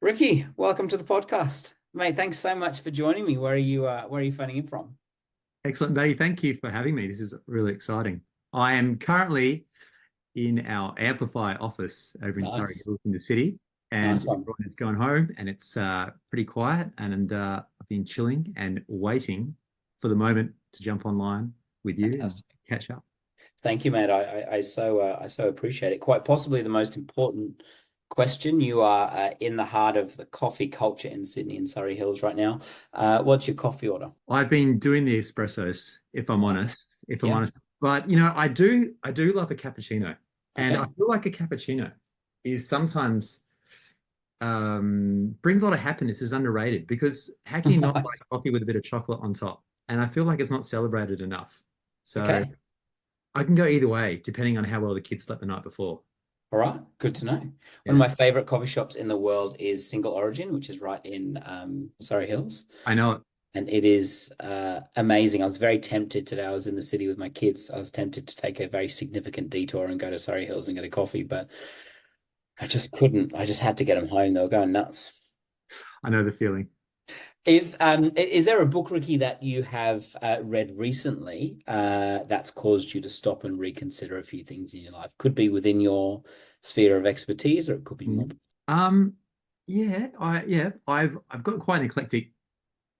Ricky, welcome to the podcast. Mate, thanks so much for joining me. Where are you phoning in from? Excellent, Betty. Thank you for having me. This is really exciting. I am currently in our Amplify office over in Surrey Nice. Hills in the city, and Nice one. everyone is going home, and it's pretty quiet. And I've been chilling and waiting for the moment to jump online with you and Fantastic. catch up. Thank you, mate. I so appreciate it. Quite possibly the most important question. You are in the heart of the coffee culture in Sydney and Surrey Hills right now. What's your coffee order? I've been doing the espressos, if I'm Right. honest, if I'm Yeah. honest. But I do love a cappuccino, and I Okay. feel like a cappuccino is sometimes brings a lot of happiness, is underrated because how can you not like coffee with a bit of chocolate on top? And I feel like it's not celebrated enough. So Okay. I can go either way, depending on how well the kids slept the night before. All right. Good to know. One of Yeah, my favorite coffee shops in the world is Single Origin, which is right in Surrey Hills. I know it. And it is amazing. I was very tempted today. I was in the city with my kids. I was tempted to take a very significant detour and go to Surrey Hills and get a coffee, but I just couldn't. I just had to get them home. They were going nuts. I know the feeling. If is there a book, Ricky, that you have read recently that's caused you to stop and reconsider a few things in your life? Could be within your sphere of expertise, or it could be more. Mm. Um, I've got quite an eclectic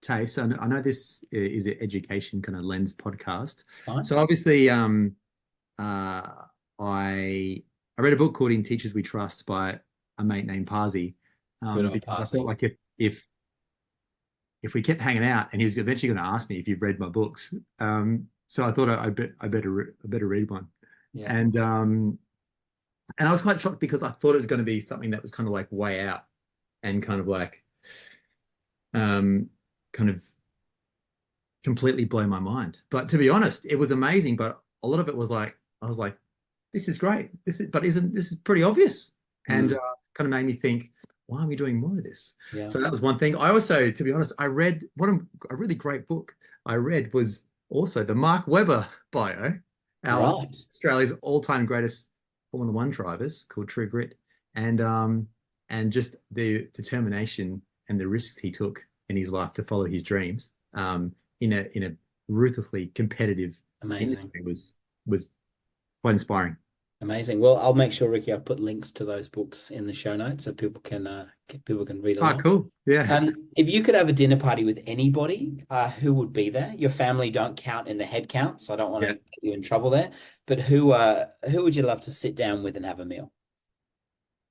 taste. I know this is an education kind of lens podcast. Fine. So obviously, uh, I read a book called "In Teachers We Trust" by a mate named Parsi, Good on because I felt Parsley. like if we kept hanging out, and he was eventually going to ask me if you've read my books, so I thought I better read one, Yeah. and um, and I was quite shocked because I thought it was going to be something that was kind of like way out and kind of like um, kind of completely blow my mind. But to be honest, it was amazing. But a lot of it was like I was like, this is great. Isn't this is pretty obvious? And Mm, kind of made me think, why aren't we doing more of this? yeah. So that was one thing. I also, to be honest, I read a really great book I read was also the Mark Webber bio, our Right. Australia's all-time greatest Formula One drivers, called True Grit, and just the determination and the risks he took in his life to follow his dreams in a ruthlessly competitive Amazing. industry was quite inspiring. Amazing. Well, I'll make sure, Ricky, I'll put links to those books in the show notes so people can read Ah, along. cool. Yeah. If you could have a dinner party with anybody, who would be there? Your family don't count in the head count, so I don't want to Yeah. get you in trouble there. But who would you love to sit down with and have a meal?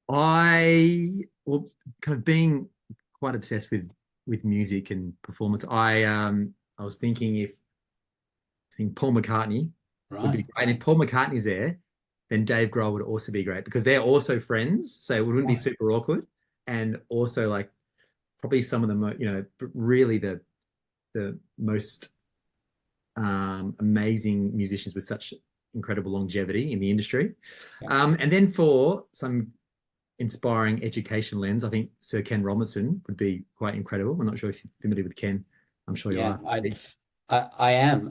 Well, kind of being quite obsessed with music and performance, I was thinking if I think Paul McCartney would Right. be great. And if Okay. Paul McCartney's there, then Dave Grohl would also be great because they're also friends, so it wouldn't be Right. super awkward. And also like probably some of the really the most amazing musicians with such incredible longevity in the industry. Yeah. And then for some inspiring education lens, I think Sir Ken Robinson would be quite incredible. I'm not sure if you're familiar with Ken. I'm sure you Yeah. are. I am.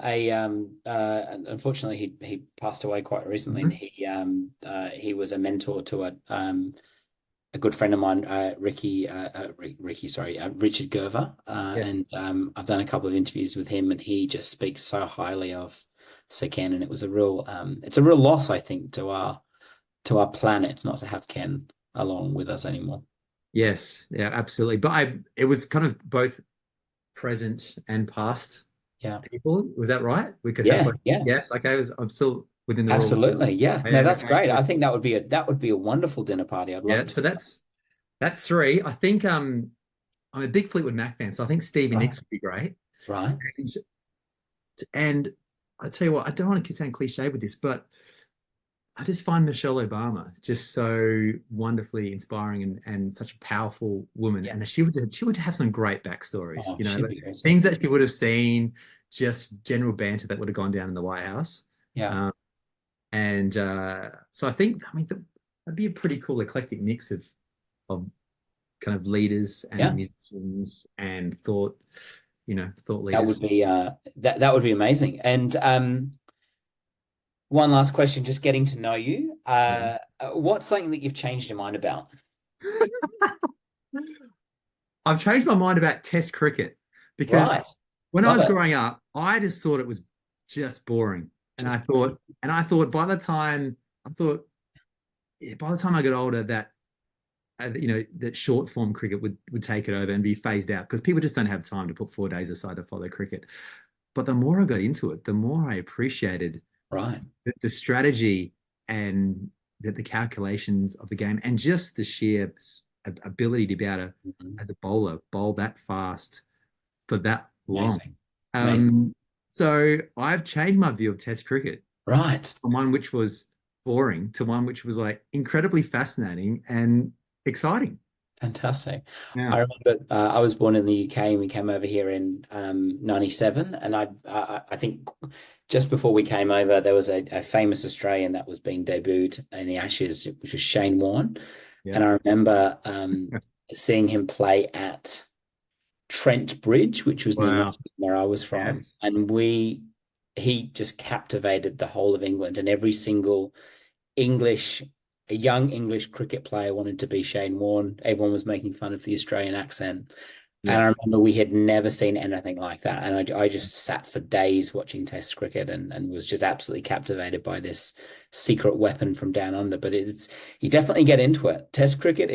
Unfortunately he passed away quite recently, and Mhm. he was a mentor to a good friend of mine, Richard Gerver, and Yes. I've done a couple of interviews with him, and he just speaks so highly of Sir Ken, and it's a real loss, I think, to our planet not to have Ken along with us anymore. Yes. Yeah, absolutely. But it was kind of both present and past Yeah, people. Was that right? We could have yeah, both. yeah, Yes. Okay. I'm still within the rule. absolutely, yeah. No, Yeah. that's Okay. great. Good. I think that would be a wonderful dinner party. I'd love Yeah. to. So that's three. I think I'm a big Fleetwood Mac fan, so I think Stevie Right, Nicks would be great. right. And and I tell you what, I don't want to sound cliche with this, but I just find Michelle Obama just so wonderfully inspiring and such a powerful woman. Yeah. And she would have some great backstories, Oh, she'd be things awesome. that she would have seen, just general banter that would have gone down in the White House. Yeah. Um, and so I mean, that'd be a pretty cool eclectic mix of kind of leaders and Yeah. musicians and thought That would leaders. be that would be amazing. And one last question, just getting to know you. Yeah. What's something that you've changed your mind about? I've changed my mind about Test cricket because Right. when I Love was it. growing up, I just thought it was just boring, and I Just thought, I thought, yeah, by the time I got older, that that short form cricket would take it over and be phased out because people just don't have time to put 4 days aside to follow cricket. But the more I got into it, the more I appreciated right. the strategy and the calculations of the game and just the sheer ability to be able to, Mhm. as a bowler, bowl that fast for that long. Amazing. Amazing. Um, so I've changed my view of Test cricket Right. from one which was boring to one which was like incredibly fascinating and exciting. Fantastic. Yeah. I remember I was born in the UK and we came over here in 97. And I think just before we came over, there was a famous Australian that was being debuted in the Ashes, which was Shane Warne. Yeah. And I remember seeing him play at Trent Bridge, which was near Wow. Nottingham, where I was from. Yes. And he just captivated the whole of England, and every single English, a young English cricket player wanted to be Shane Warne. Everyone was making fun of the Australian accent. And Yeah. I remember we had never seen anything like that. And I just sat for days watching Test cricket and was just absolutely captivated by this secret weapon from down under. But you definitely get into it. Test cricket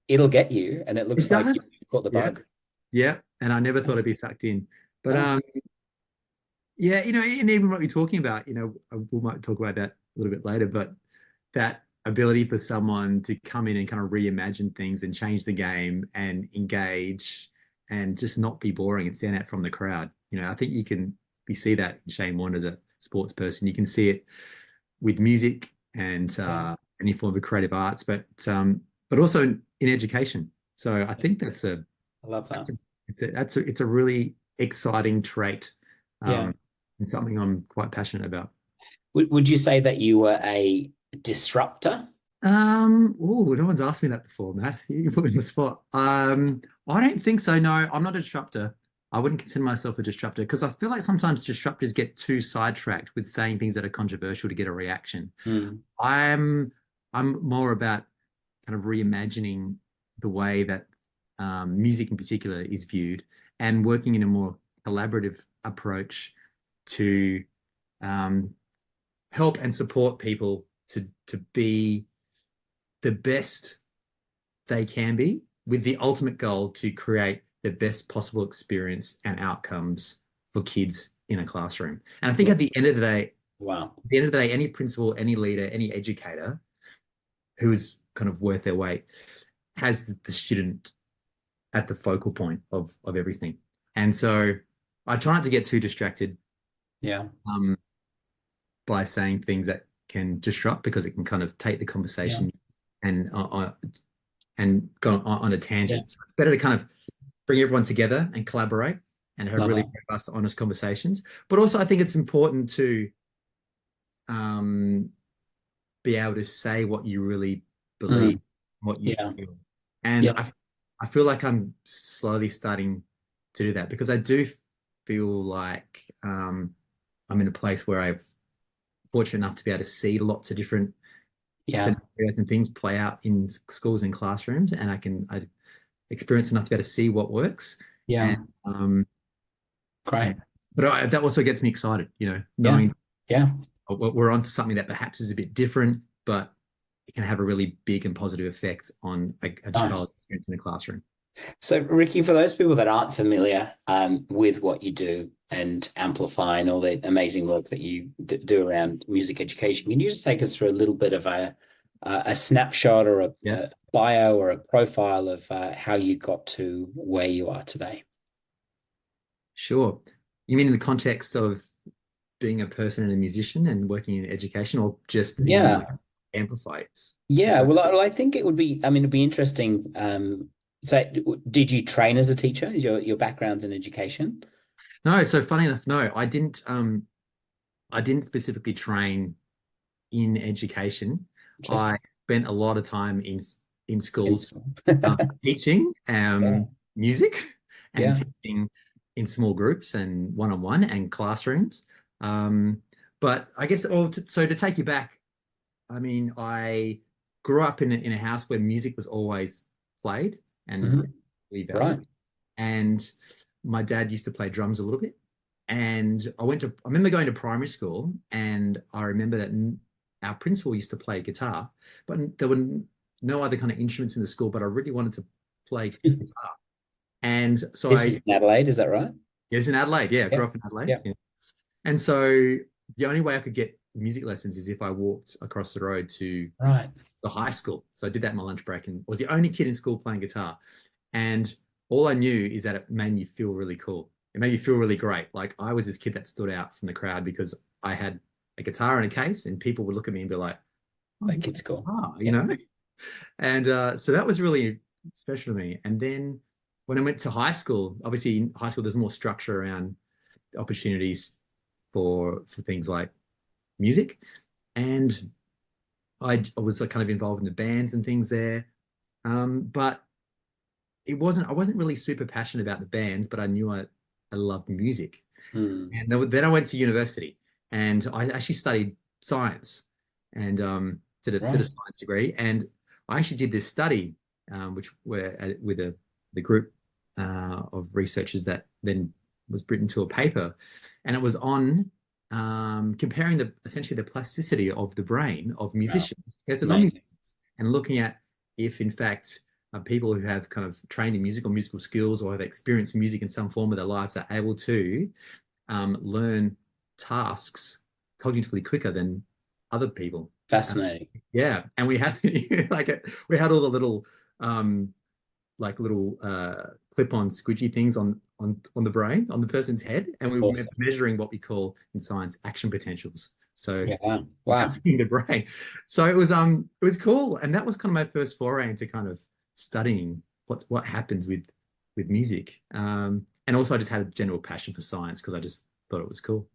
it'll get you. And it It looks like you does. caught the Yeah. bug. Yeah. And I never thought I'd be sucked in. But No. yeah, and even what you're talking about, we might talk about that a little bit later, but that ability for someone to come in and kind of reimagine things and change the game and engage and just not be boring and stand out from the crowd. I think we see that in Shane Warne as a sports person. You can see it with music and Yeah, any form of creative arts, but also in education. So I think I love that. that's a it's a really exciting trait, Yeah. um, and something I'm quite passionate about. Would you say that you were a disruptor? Oh, no one's asked me that before, Matt. You put me on the spot. I don't think so. No, I'm not a disruptor. I wouldn't consider myself a disruptor because I feel like sometimes disruptors get too sidetracked with saying things that are controversial to get a reaction. Mm, I'm I'm more about kind of reimagining the way that music in particular is viewed and working in a more collaborative approach to um, help and support people to be the best they can be with the ultimate goal to create the best possible experience and outcomes for kids in a classroom. And I think yeah. at the end of the day, Wow. any principal, any leader, any educator who is kind of worth their weight has the student at the focal point of everything. And so I try not to get too distracted Yeah. um, by saying things that can disrupt because it can kind of take the Yeah. conversation and go on a Yeah. tangent. So it's better to kind of bring everyone together and collaborate and have Love really it. robust, honest conversations. But also, I think it's important to um, be able to say what you really believe, Mm, what you yeah. feel. And Yeah. I feel like I'm slowly starting to do that because I do feel like I'm in a place where I'm fortunate enough to be able to see lots of different Yeah. scenarios and things play out in schools and classrooms, and I experience enough to be able to see what works. Yeah. And Great. and but that also gets me excited, Yeah. knowing Yeah. we're onto something that perhaps is a bit different, but it can have a really big and positive effect on a child's Nice. experience in the classroom. So, Ricky, for those people that aren't familiar with what you do and Amplify and all the amazing work that you do around music education, can you just take us through a little bit of a snapshot or Yeah, a bio or a profile of how you got to where you are today? sure. You mean in the context of being a person and a musician and working in education, or just in like Yeah. amplifiers? Yeah. So, Well, I think it would be, I mean, it'd be interesting. So, did you train as a teacher? Is your background's in education? no, so funny enough, no, I didn't specifically train in education. I Interesting. spent a lot of time in In schools school. teaching Yeah. music and Yeah. teaching in small groups and one-on-one and classrooms. Um, but I guess, so to take you back, I mean, I grew up in a house where music was always played and Mhm. really Right. valued. And my dad used to play drums a little bit. And I remember going to primary school, and I remember that our principal used to play guitar, but there were no other kind of instruments in the school, but I really wanted to play guitar. And so This was in Adelaide, is that right? yes, in Adelaide. Yeah, I Yeah. grew up in Adelaide. Yeah. Yeah. And so the only way I could get music lessons is if I walked across the road to Right. the high school. So I did that in my lunch break and was the only kid in school playing guitar. And all I knew is that it made me feel really cool. It made me feel really great. Like I was this kid that stood out from the crowd because I had a guitar in a case and people would look at me and be like, oh, That you kid's play cool. guitar, you Yeah. know? And so that was really special to me. And then when I went to high school, obviously in high school, there's more structure around opportunities for things like music. And I was kind of involved in the bands and things there. But I wasn't really super passionate about the bands, but I knew I loved music. Hmm. And then I went to university and I actually studied science and did a Right. science degree. And I actually did this study, which were with the group of researchers that then was written to a paper, and it was on comparing essentially the plasticity of the brain of Wow. musicians compared to Amazing. non-musicians, and looking at if in fact people who have kind of trained in music or musical skills or have experienced music in some form of their lives are able to learn tasks cognitively quicker than other people. Uh, Fascinating. yeah, and we had we had all the little little clip-on squidgy things on the brain on the person's head, and we were Awesome. measuring what we call in science action potentials. So Yeah. Wow. Wow. in the brain. So it was cool, and that was kind of my first foray into kind of studying what happens with music. And also I just had a general passion for science because I just thought it was cool.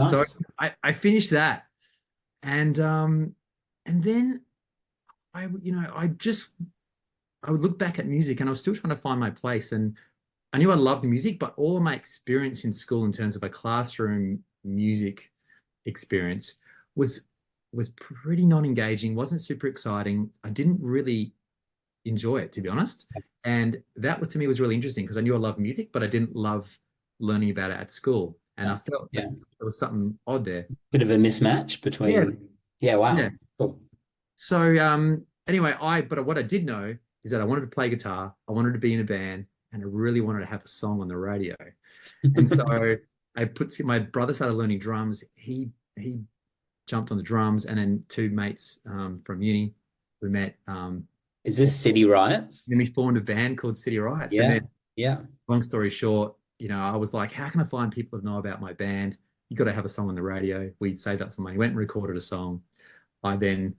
So Nice. I finished that, and then I would look back at music and I was still trying to find my place. And I knew I loved music, but all of my experience in school in terms of a classroom music experience was was pretty non-engaging, wasn't super exciting. I didn't really enjoy it, to be honest. And that to me was really interesting because I knew I loved music, but I didn't love learning about it at school. And I felt that Yeah. there was something odd there. Bit of a mismatch Yeah, between, yeah, yeah. wow. Cool. So anyway, but what I did know is that I wanted to play guitar, I wanted to be in a band, and I really wanted to have a song on the radio. And so my brother started learning drums. He jumped on the drums, and then two mates from uni we met. Is this City Riots? Then we formed a band called City Riots. And Yeah. then, Yeah. long story short, I was like, how can I find people who know about my band? You got to have a song on the radio. We saved up some money, went and recorded a song. I then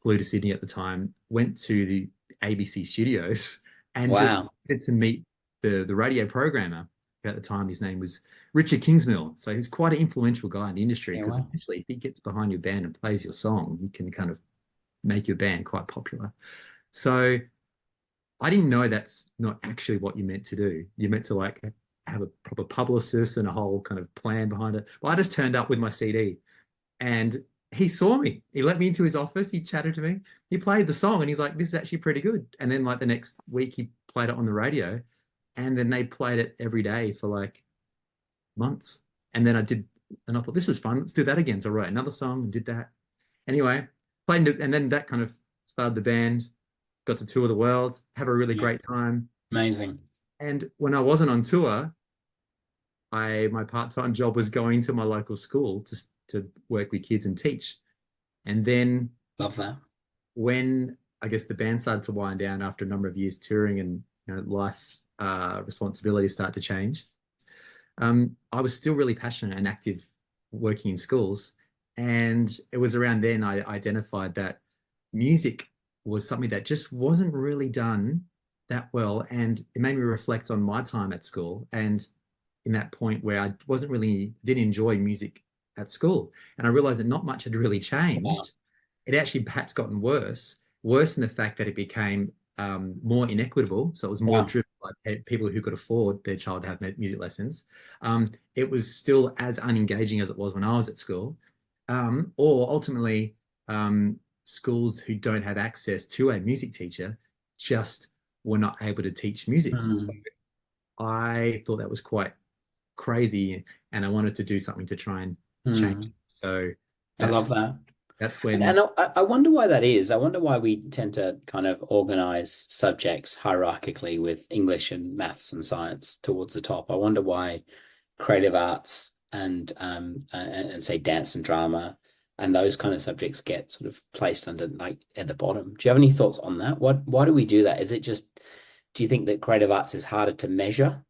flew to Sydney at the time, went to the ABC studios, and just Wow. wanted to meet the radio programmer. At the time, his name was Richard Kingsmill. So he's quite an influential guy in the industry Yeah. because Wow. essentially, if he gets behind your band and plays your song, you can kind of make your band quite popular. So I didn't know that's not actually what you meant to do. You meant to like have a proper publicist and a whole kind of plan behind it. But I just turned up with my CD and he saw me. He let me into his office. He chatted to me. He played the song and he's like, this is actually pretty good. And then like the next week he played it on the radio and then they played it every day for like months. And then I thought, this is fun. Let's do that again. So I wrote another song and did that. Anyway, and then that kind of started the band, got to tour the world, have a really Yeah. great time. Amazing. And when I wasn't on tour, my part-time job was going to my local school to work with kids and teach. And then Love that. when I guess the band started to wind down after a number of years touring and life responsibilities start to change, I was still really passionate and active working in schools. And it was around then I identified that music was something that just wasn't really done that well. And it made me reflect on my time at school and in that point where I didn't enjoy music at school. And I realized that not much had really Wow. changed. It actually perhaps gotten worse in the fact that it became more inequitable. So it was more Wow. driven by people who could afford their child to have music lessons. It was still as unengaging as it was when I was at school. Or ultimately, schools who don't have access to a music teacher just were not able to teach music. So Mm. I thought that was quite crazy, and I wanted to do something to try and change it. Mm. So I that's love that. that's And when I wonder why that is. I wonder why we tend to kind of organize subjects hierarchically with English and maths and science towards the top. I wonder why creative arts and say dance and drama and those kind of subjects get sort of placed under like at the bottom. Do you have any thoughts on that? Why do we do that? Is it just do you think that creative arts is harder to measure?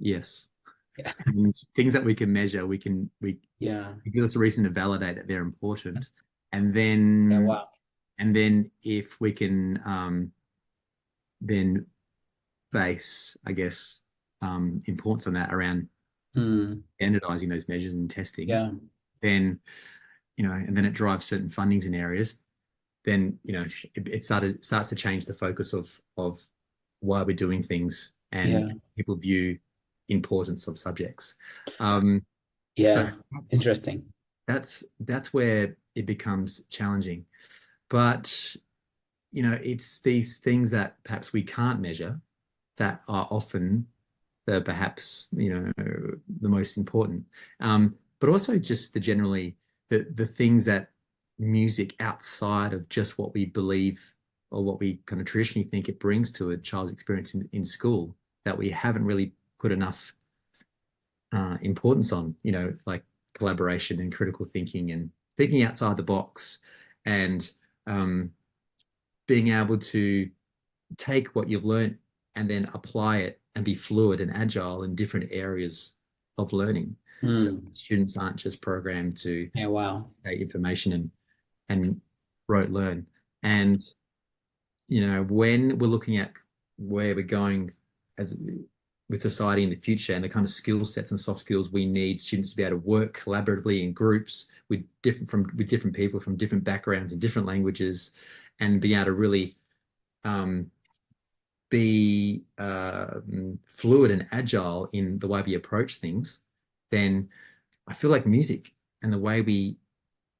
yes, Yeah. and things that we can measure, we Yeah. it gives us a reason to validate that they're important, and Yeah. then Wow. if we can then base, I guess, importance on that around Hmm. standardizing those measures and testing, Yeah. then and then it drives certain fundings in areas. Then it starts to change the focus of why we're doing things and Yeah. people view importance of subjects. Um, so Yeah. that's Interesting. that's where it becomes challenging. But it's these things that perhaps we can't measure that are often the perhaps the most important. But also just the things that music outside of just what we believe or what we kind of traditionally think it brings to a child's experience in school that we haven't really put enough importance on, like collaboration and critical thinking and thinking outside the box and um, being able to take what you've learned and then apply it and be fluid and agile in different areas of learning. So Hmm. students aren't just programmed to Yeah. Wow. take information and rote learn. And when we're looking at where we're going as with society in the future and the kind of skill sets and soft skills we need students to be able to work collaboratively in groups with different people from different backgrounds and different languages and be able to really um, be fluid and agile in the way we approach things, then I feel like music and the way we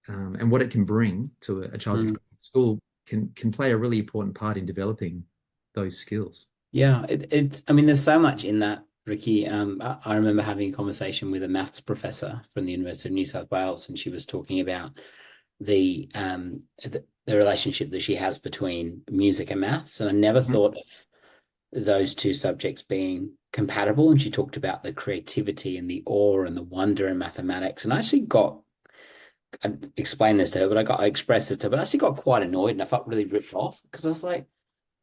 and what it can bring to a child's Hmm. experience at school can play a really important part in developing those skills. Yeah, I mean, there's so much in that, Ricky. I remember having a conversation with a maths professor from the University of New South Wales, and she was talking about the relationship that she has between music and maths. And I never Mhm. thought of those two subjects being compatible. And she talked about the creativity and the awe and the wonder in mathematics. And I actually I explained this to her, I expressed this to her, but I actually got quite annoyed and I felt really ripped off because I was like,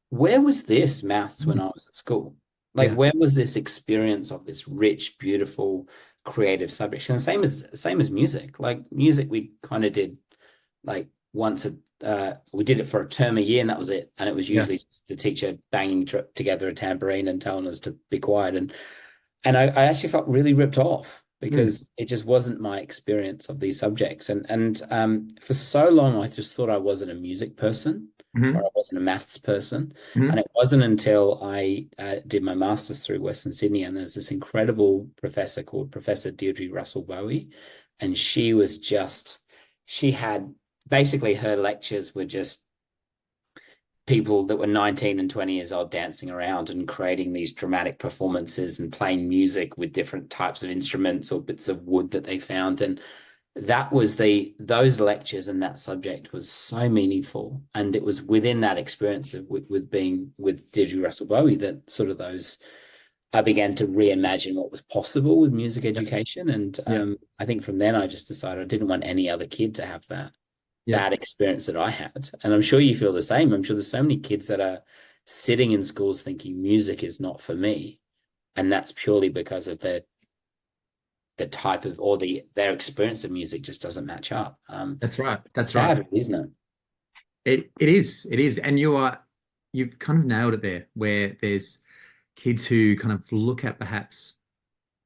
where was this maths when I was at school? Like, Yeah. where was this experience of this rich, beautiful, creative subject? And same as music. Like music, we kind of did like we did it for a term a year, and that was it. And it was Yeah. usually just the teacher banging together a tambourine and telling us to be quiet. And I actually felt really ripped off Mm. because it just wasn't my experience of these subjects. And for so long, I just thought I wasn't a music person or Hmm. I wasn't a maths person. And Hmm. it wasn't until I did my master's through Western Sydney, and there's this incredible professor called Professor Deirdre Russell Bowie, and she had basically her lectures were just people that were 19 and 20 years old dancing around and creating these dramatic performances and playing music with different types of instruments or bits of wood that they found. And that was those lectures and that subject was so meaningful. And it was within that experience with being with Deirdre Russell Bowie that sort of those I began to reimagine what was possible with music Yeah. education. And Yeah. I think from then I just decided I didn't want any other kid to have that Yeah. bad experience that I had. And I'm sure you feel the same. I'm sure there's so many kids that are sitting in schools thinking music is not for me. And that's purely because of the type of or their experience of music just doesn't match up. That's right. That's right. Sad, isn't it? It is. It is. And you've kind of nailed it there, where there's kids who kind of look at perhaps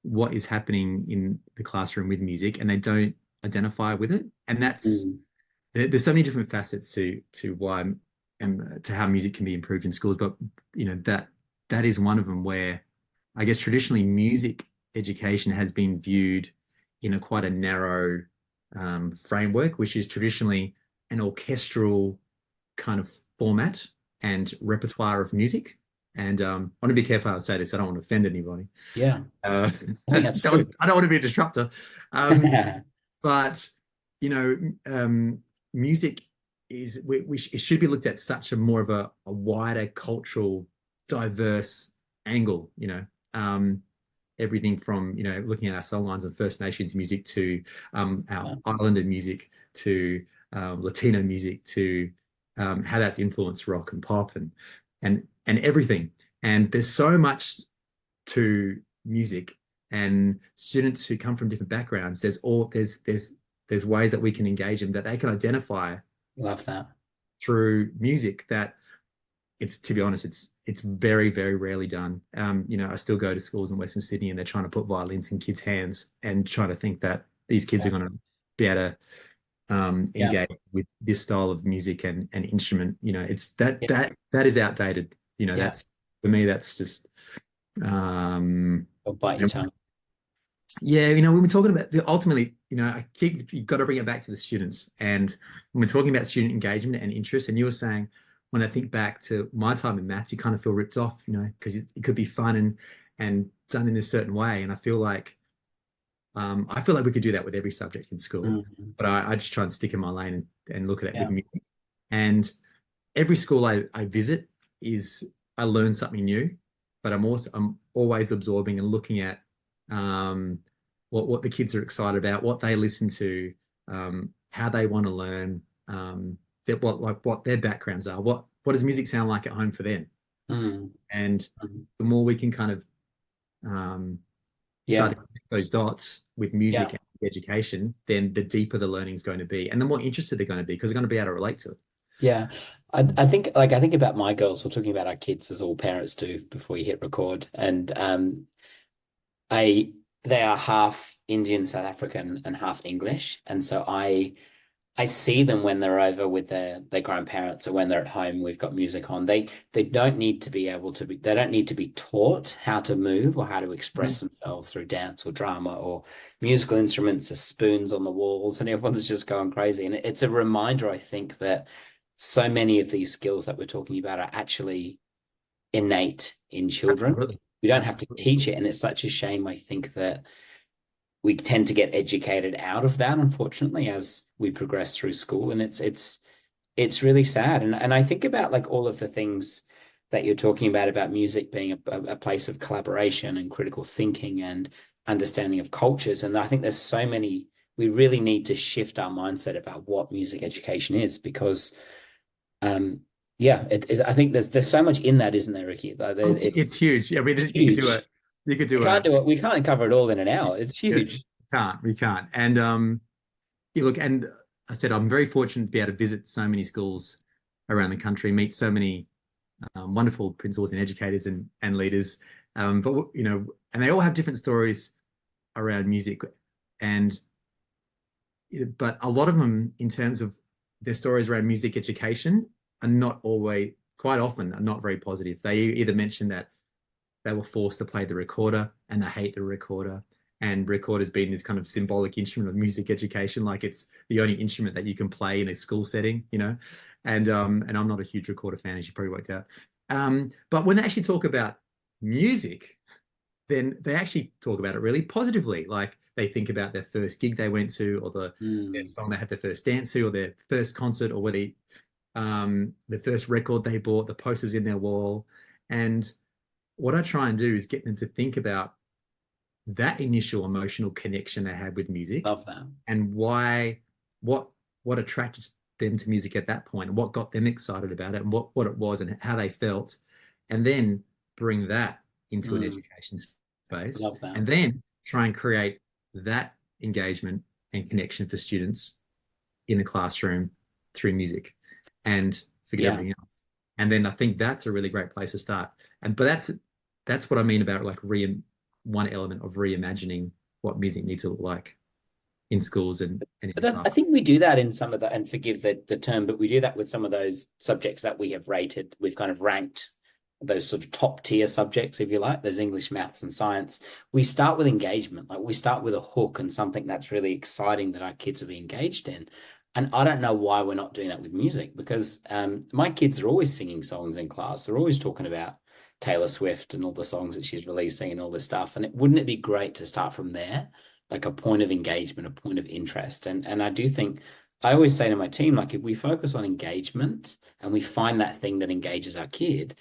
what is happening in the classroom with music and they don't identify with it. And Mm, there's so many different facets to why and to how music can be improved in schools. But that is one of them where I guess traditionally music education has been viewed in a quite a narrow framework, which is traditionally an orchestral kind of format. and repertoire of music. And I want to be careful how I say this. I don't want to offend anybody. Yeah, Uh, I think that's true. I don't want to be a disruptor. Um, but you know, music is it should be looked at such a more of a wider cultural, diverse angle. Everything from looking at our songlines of First Nations music to our Yeah, Islander music to Latino music to how that's influenced rock and pop and everything. And there's so much to music, and students who come from different backgrounds, there's ways that we can engage them that they can identify love that. through music that it's, to be honest, it's very, very rarely done. I still go to schools in Western Sydney and they're trying to put violins in kids' hands and trying to think that these kids are Yeah, going to be able to yeah, engage with this style of music and instrument. It's that yeah, that is outdated. yeah. That's, for me, that's just um Or bite your tongue. yeah, when we're talking about ultimately, I keep, you've got to bring it back to the students. And when we're talking about student engagement and interest, and you were saying, when I think back to my time in maths, you kind of feel ripped off, because it could be fun and done in a certain way. And I feel like we could do that with every subject in school, Mhm. but I just try and stick in my lane and look at it with Yeah, music. And every school I visit I learn something new, but I'm always absorbing and looking at um, what the kids are excited about, what they listen to, how they want to learn, what their backgrounds are, what does music sound like at home for them, mm, and mm. the more we can kind of um, start Yeah, to connect those dots with yeah. music and education, then the deeper the learning is going to be, and the more interested they're going to be because they're going to be able to relate to it. Yeah. I think about my girls, we're talking about our kids as all parents do before you hit record. And I they are half Indian, South African, and half English. And so I see them when they're over with their grandparents or when they're at home, we've got music on. They don't need to be able to be they don't need to be taught how to move or how to express Mhm. themselves through dance or drama or musical instruments or spoons on the walls, and everyone's just going crazy. And it's a reminder, I think, that so many of these skills that we're talking about are actually innate in children. Absolutely, We don't have to absolutely. teach it, and it's such a shame, I think, that we tend to get educated out of that, unfortunately, as we progress through school. And it's really sad. And I think about like all of the things that you're talking about music being a place of collaboration and critical thinking and understanding of cultures. And I think there's so many, we really need to shift our mindset about what music education is, because um yeah, I think there's so much in that, isn't there, Ricky? Like, Oh, it's huge. I mean, it's you could do huge. it. You could We do can't a. do it. We can't cover it all in an hour. It's huge. We can't. And you look, and I said I'm very fortunate to be able to visit so many schools around the country, meet so many wonderful principals and educators and leaders. But and they all have different stories around music, and but a lot of them, in terms of their stories around music education, are not always, quite often, are not very positive. They either mention that they were forced to play the recorder and they hate the recorder. And recorder's been this kind of symbolic instrument of music education, like it's the only instrument that you can play in a school setting. And I'm not a huge recorder fan, as you probably worked out. But when they actually talk about music, then they actually talk about it really positively. Like they think about their first gig they went to, or their Mm, song they had their first dance to, or their first concert, or whether the first record they bought, the posters in their wall. And what I try and do is get them to think about that initial emotional connection they had with music, love that. and what what attracted them to music at that point, and what got them excited about it, and what it was, and how they felt, and then bring that into an Mm, education space, love that. and then try and create that engagement and connection for students in the classroom through music, and forget Yeah. everything else. And then I think that's a really great place to start. But that's what I mean about like one element of reimagining what music needs to look like in schools and in But the I class. think we do that in some of the, and forgive the term, but we do that with some of those subjects that we have rated. We've kind of ranked those sort of top tier subjects, if you like, those English, maths, and science. We start with engagement, like we start with a hook and something that's really exciting that our kids will be engaged in. And I don't know why we're not doing that with music because my kids are always singing songs in class. They're always talking about Taylor Swift and all the songs that she's releasing and all this stuff. And wouldn't it be great to start from there, like a point of engagement, a point of interest? And I do think I always say to my team, like if we focus on engagement and we find that thing that engages our kid,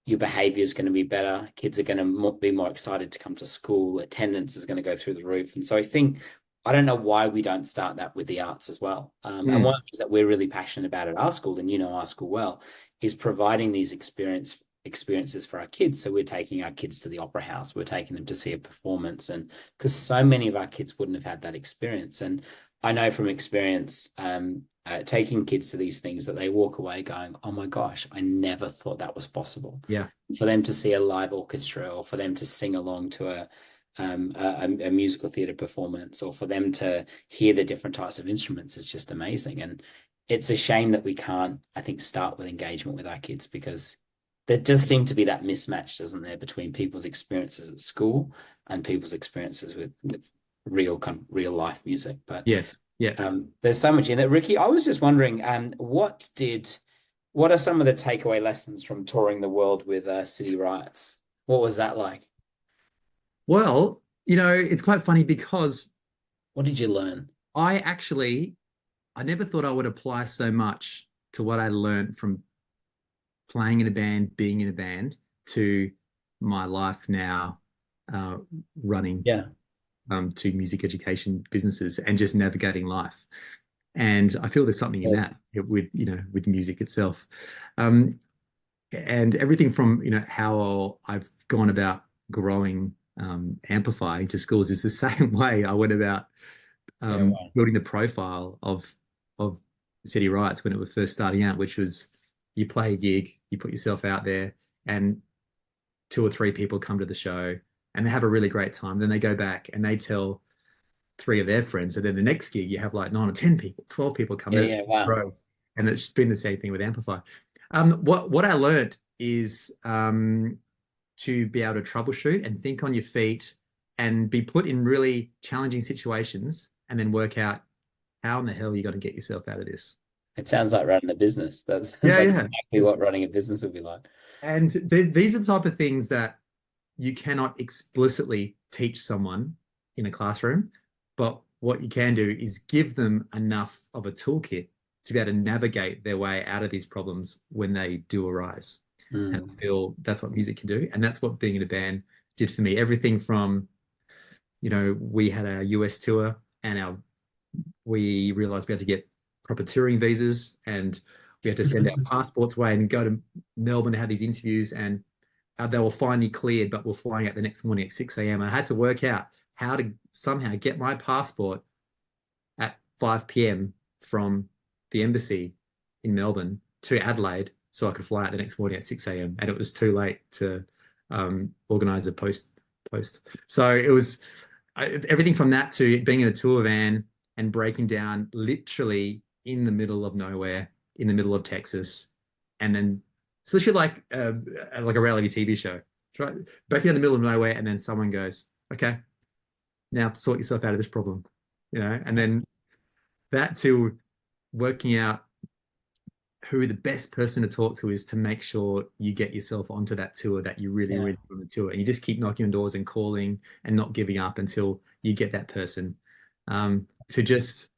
your behavior is going to be better. Kids are going to be more excited to come to school. Attendance is going to go through the roof. And so I think I don't know why we don't start that with the arts as well. And one Mm. of the things that we're really passionate about at our school, and you know our school well, is providing these experiences for our kids. So we're taking our kids to the opera house, we're taking them to see a performance, and because so many of our kids wouldn't have had that experience. And I know from experience, taking kids to these things that they walk away going, "Oh my gosh, I never thought that was possible." Yeah. For them to see a live orchestra, or for them to sing along to a musical theatre performance, or for them to hear the different types of instruments is just amazing. And it's a shame that we can't, I think, start with engagement with our kids because there does seem to be that mismatch, doesn't there, between people's experiences at school and people's experiences with real kind of real life music. But Yes. Yeah. there's so much in that. Ricky, I was just wondering, what are some of the takeaway lessons from touring the world with City Riots? What was that like? Well, it's quite funny because What did you learn? I actually, I never thought I would apply so much to what I learned from playing in a band, being in a band, to my life now, uh, running Yeah. two music education businesses and just navigating life. And I feel there's something in Yes. that with with music itself, um, and everything from how I've gone about growing Amplify into schools is the same way I went about Yeah. Wow. building the profile of City Riots when it was first starting out, which was you play a gig, you put yourself out there, and two or three people come to the show and they have a really great time. Then they go back and they tell three of their friends. And then the next gig, you have like 9 or 10 people, 12 people come. Yeah. That's Yeah. Wow. grows. And it's been the same thing with Amplify. What I learned is to be able to troubleshoot and think on your feet and be put in really challenging situations and then work out how in the hell you got to get yourself out of this. It sounds like running a business. That sounds Yeah, like yeah. exactly what running a business would be like. And these are the type of things that you cannot explicitly teach someone in a classroom, but what you can do is give them enough of a toolkit to be able to navigate their way out of these problems when they do arise. And I Mm. feel that's what music can do. And that's what being in a band did for me. Everything from, we had our US tour and we realized we had to get proper touring visas and we had to send our passports away and go to Melbourne to have these interviews. And they were finally cleared, but we're flying out the next morning at 6 a.m. I had to work out how to somehow get my passport at 5 p.m. from the embassy in Melbourne to Adelaide so I could fly out the next morning at 6 a.m. And it was too late to organize the post. So it was everything from that to being in a tour van and breaking down literally in the middle of nowhere, in the middle of Texas, and then it's literally like a reality TV show. Right, breaking in the middle of nowhere, and then someone goes, "Okay, now sort yourself out of this problem," and then that to working out who the best person to talk to is to make sure you get yourself onto that tour that you really, Yeah. really want to tour. And you just keep knocking on doors and calling and not giving up until you get that person. To just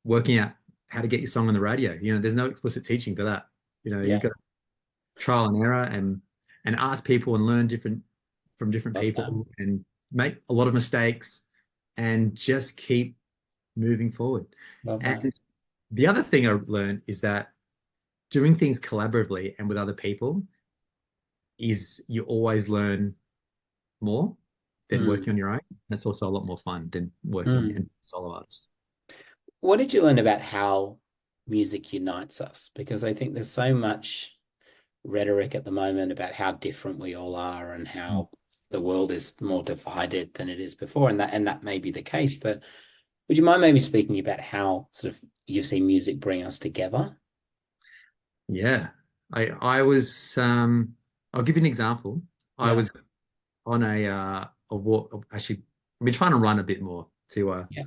working out how to get your song on the radio. There's no explicit teaching for that. You Yeah. got trial and error and ask people and learn from different Love that. people and make a lot of mistakes and just keep moving forward. Love that. And the other thing I learned is that doing things collaboratively and with other people is you always learn more than Mm. working on your own. That's also a lot more fun than working Mm. and solo artist. What did you learn about how music unites us? Because I think there's so much rhetoric at the moment about how different we all are and Mm. how the world is more divided than it is before, and that may be the case. But would you mind maybe speaking about how sort of you've seen music bring us together? Yeah. I was I'll give you an example. I Yeah, was on a walk. Actually, I've been trying to run a bit more to yeah,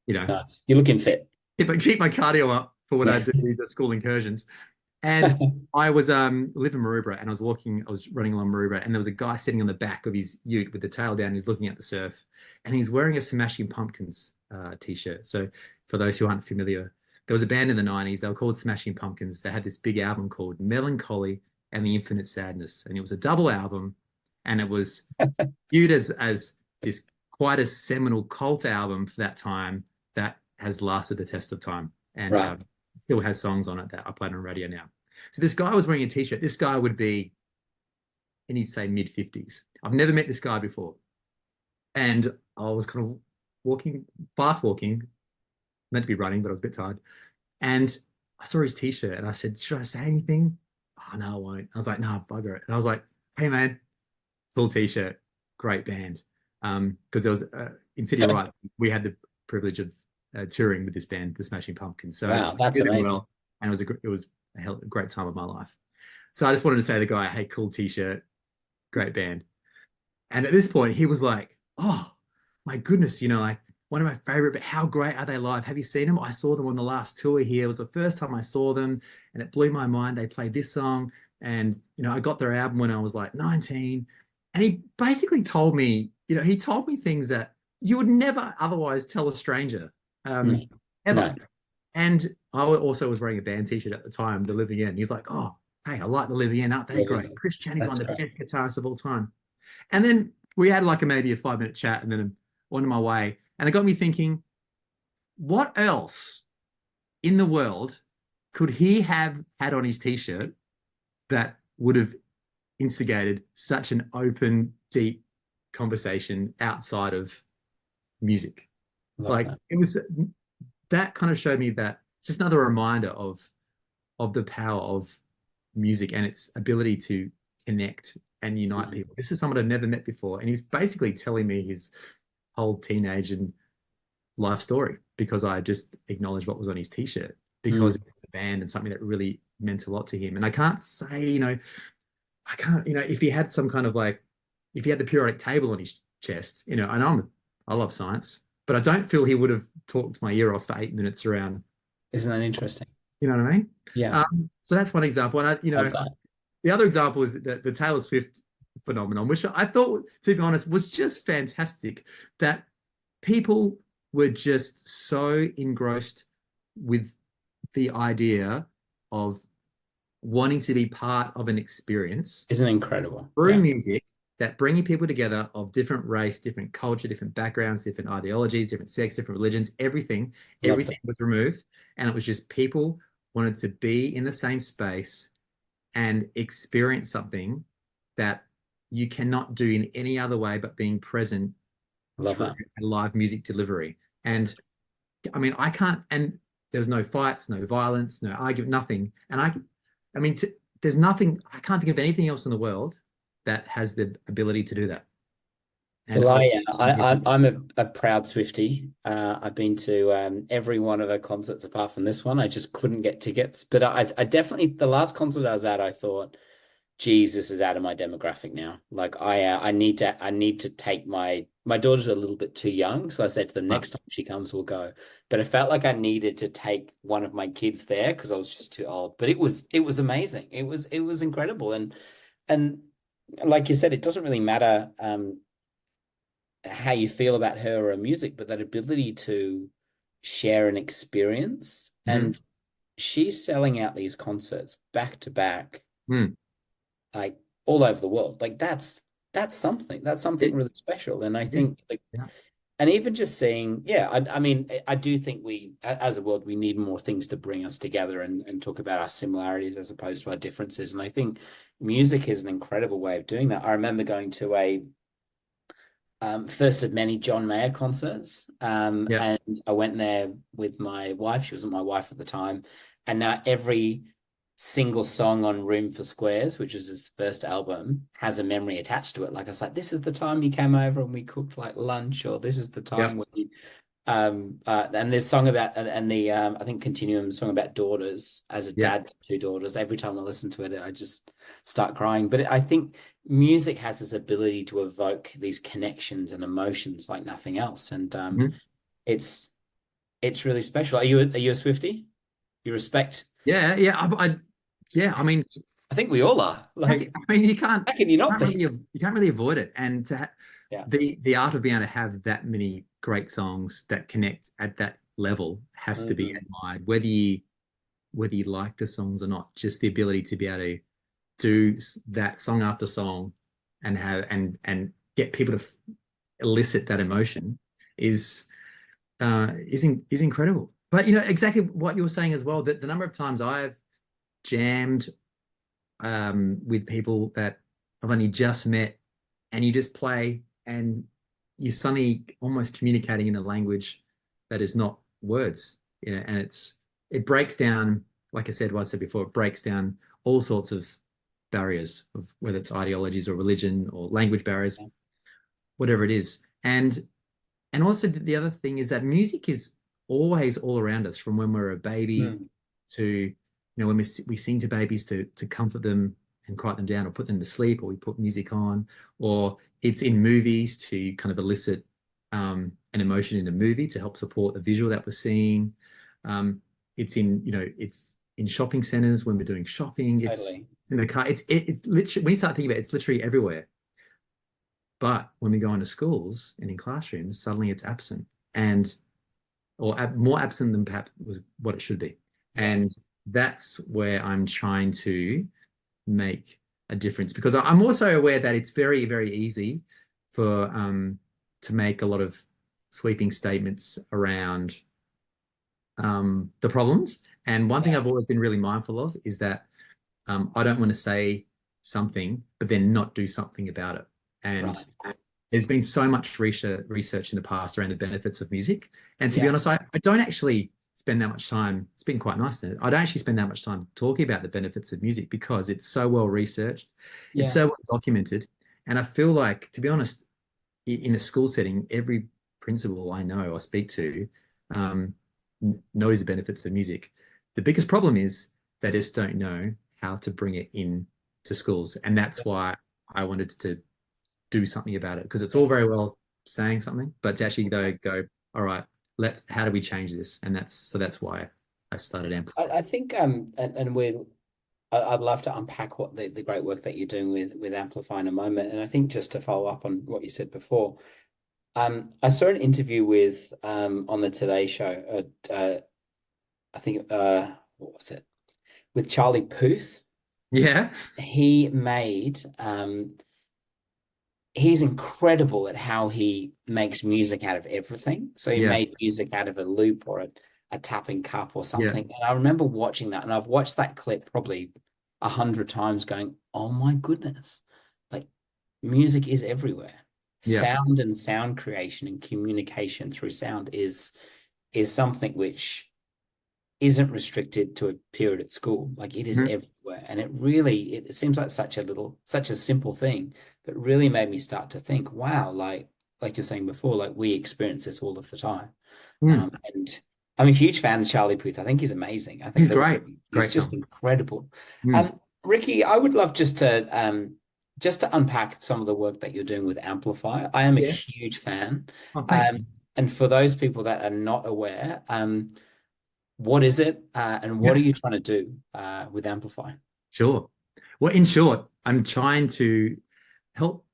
you know nice. You're looking fit. keep my cardio up. for when I Yeah. do the school incursions. And I was live in Maroubra, and I was running along Maroubra, and there was a guy sitting on the back of his ute with the tail down, who's looking at the surf, and he's wearing a Smashing Pumpkins t-shirt. So for those who aren't familiar, there was a band in the 90s. They were called Smashing Pumpkins. They had this big album called Melancholy and the Infinite Sadness, and it was a double album, and it was viewed as this quite a seminal cult album for that time that has lasted the test of time, and Right. still has songs on it that I play on radio now. So this guy was wearing a t-shirt. This guy would be in his say mid 50s. I've never met this guy before, and I was kind of fast walking, meant to be running, but I was a bit tired. And I saw his t-shirt, and I said, "Should I say anything?" Oh no, I won't. I was like, "No, bugger it." And I was like, "Hey man, cool t-shirt, great band." Because there was in City Riots, we had the privilege of touring with this band, the Smashing Pumpkins. So Wow, I that's knew them amazing. well, and it was a great time of my life. So I just wanted to say to the guy, "Hey, cool t-shirt, great band." And at this point, he was like, "Oh my goodness, like one of my favorite, but how great are they live? Have you seen them? I saw them on the last tour here. It was the first time I saw them, and it blew my mind. They played this song, and I got their album when I was like 19." And he basically told me, he told me things that you would never otherwise tell a stranger, No, ever. no, And I also was wearing a band t-shirt at the time, The Living End. He's like, "Oh, hey, I like The Living End. Aren't they really great? good. Chris Chaney's one That's of the great. best guitarists of all time." And then we had like maybe a 5 minute chat, and then I'm on my way. And it got me thinking, what else in the world could he have had on his t-shirt that would have instigated such an open, deep conversation outside of music? Love Like that. it was that kind of showed me that it's just another reminder of the power of music and its ability to connect and unite Mhm. people. This is someone I've never met before, and he's basically telling me his whole teenage and life story because I just acknowledged what was on his t-shirt because Mm. it's a band and something that really meant a lot to him. And I can't say, I can't, if he had some kind of like, if he had the periodic table on his chest, and I love science, but I don't feel he would have talked my ear off for 8 minutes around. Isn't that interesting? You know what I mean? Yeah, So that's one example. And love that. the other example is the Taylor Swift phenomenon, which I thought, to be honest, was just fantastic. That people were just so engrossed with the idea of wanting to be part of an experience Isn't it incredible? through Yeah, music that bringing people together of different race, different culture, different backgrounds, different ideologies, different sex, different religions, love that. everything was removed. And it was just people wanted to be in the same space and experience something that you cannot do in any other way but being present Love through that. a live music delivery. And I mean, I can't, and there's no fights, no violence, no argument, nothing. And I mean, there's nothing, I can't think of anything else in the world that has the ability to do that. And Well, I, I'm a proud Swiftie. I've been to every one of her concerts apart from this one. I just couldn't get tickets, but I definitely the last concert I was at, I thought, geez, this is out of my demographic now. Like I need to take my daughter's a little bit too young, so I said to them, next time she comes, we'll go. But I felt like I needed to take one of my kids there because I was just too old. But it was amazing. It was incredible, and like you said, it doesn't really matter how you feel about her or her music, but that ability to share an experience. Mhm. And she's selling out these concerts back to back Mm. like all over the world. Like that's something. That's something It really special. And I think is. like Yeah. and even just seeing, yeah, I mean, I do think as a world, we need more things to bring us together and talk about our similarities as opposed to our differences. And I think music is an incredible way of doing that. I remember going to a first of many John Mayer concerts. Yeah. And I went there with my wife. She wasn't my wife at the time. And now every single song on Room for Squares, which was his first album, has a memory attached to it. Like I was like, this is the time he came over and we cooked like lunch, or this is the Yeah. time when he and there's song about and the I think Continuum song about daughters as a Yeah. dad to two daughters. Every time I listen to it, I just start crying. But I think music has this ability to evoke these connections and emotions like nothing else, and Mhm. it's it's really special. Are you a Swiftie? You respect. Yeah, yeah, yeah. I mean, I think we all are. Like, how can you not be? you can't really avoid it. And Yeah. the art of being able to have that many great songs that connect at that level has to be Hmm. admired, whether you like the songs or not. Just the ability to be able to do that song after song and have and get people to elicit that emotion is is incredible. But exactly what you were saying as well, that the number of times I've jammed with people that I've only just met, and you just play, and you're suddenly almost communicating in a language that is not words, and it breaks down, like I said, what I said before, it breaks down all sorts of barriers of whether it's ideologies or religion or language barriers, Yeah. whatever it is. And also the other thing is that music is always all around us from when we're a baby Mm. to when we sing to babies to comfort them and quiet them down or put them to sleep, or we put music on, or it's in movies to kind of elicit an emotion in a movie to help support the visual that we're seeing. It's in shopping centers when we're doing shopping. Totally. It's in the car. It's literally, when you start thinking about it, it's literally everywhere. But when we go into schools and in classrooms, suddenly it's absent, and or more absent than perhaps was what it should be. Yeah. And that's where I'm trying to make a difference, because I'm also aware that it's very, very easy for to make a lot of sweeping statements around the problems. And one thing Yeah. I've always been really mindful of is that I don't want to say something but then not do something about it. And Right. there's been so much research in the past around the benefits of music. And to be Yeah. honest, I don't actually spend that much time. It's been quite nice that I don't actually spend that much time talking about the benefits of music because it's so well researched, it's Yeah. so well documented. And I feel like, to be honest, in a school setting, every principal I know or speak to um, knows the benefits of music. The biggest problem is they just don't know how to bring it in to schools. And that's why I wanted to do something about it, because it's Yeah. all very well saying something, but to actually though go, all right, how do we change this? And that's why I started Amplify. I think and I'd love to unpack what the great work that you're doing with Amplify in a moment. And I think just to follow up on what you said before, I saw an interview with on the Today Show. I think what was it? With Charlie Puth. Yeah. He made he's incredible at how he makes music out of everything. So he Yeah. made music out of a loop or a tapping cup or Yeah. something. And I remember watching that, and I've watched that clip probably 100 times, going, "Oh my goodness!" Like music is everywhere. Yeah. Sound and sound creation and communication through sound is something which isn't restricted to a period at school. Like it is Mhm. everywhere. And it seems like such a simple thing, but really made me start to think, wow, like you're saying before, like we experience this all of the time. Mm. And I'm a huge fan of Charlie Puth. I think he's amazing. I think He's the great. he's Great just song. incredible. Mm. Ricky, I would love just to unpack some of the work that you're doing with Amplify. I am a Yeah. huge fan. Oh, thanks. Um, and for those people that are not aware, what is it, and what Yeah. are you trying to do with Amplify? Sure. Well, in short, I'm trying to help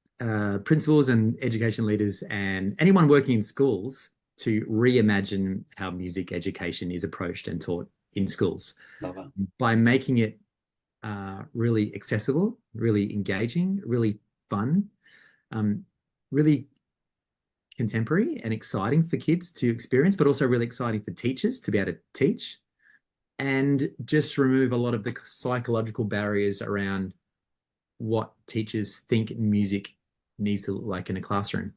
principals and education leaders and anyone working in schools to reimagine how music education is approached and taught in schools Love it. by making it really accessible, really engaging, really fun, um, really contemporary and exciting for kids to experience, but also really exciting for teachers to be able to teach, and just remove a lot of the psychological barriers around what teachers think music needs to look like in a classroom.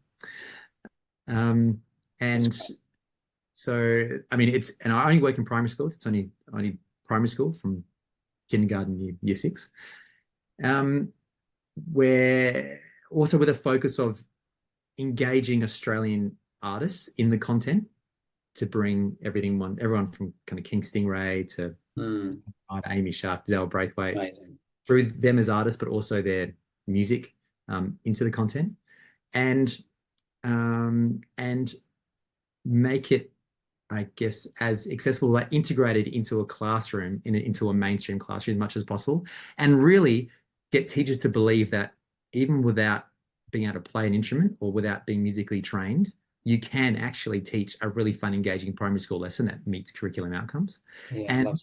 Um, That's and great. so, I mean, and I only work in primary schools. It's only primary school from kindergarten year six, where also with a focus of engaging Australian artists in the content to bring everyone from kind of King Stingray to Mm, Amy Sharp, Zell Braithwaite, amazing. through them as artists, but also their music into the content, and make it I guess, as accessible, like integrated into a classroom, into a mainstream classroom as much as possible, and really get teachers to believe that even without being able to play an instrument or without being musically trained, you can actually teach a really fun, engaging primary school lesson that meets curriculum outcomes. Yeah, And love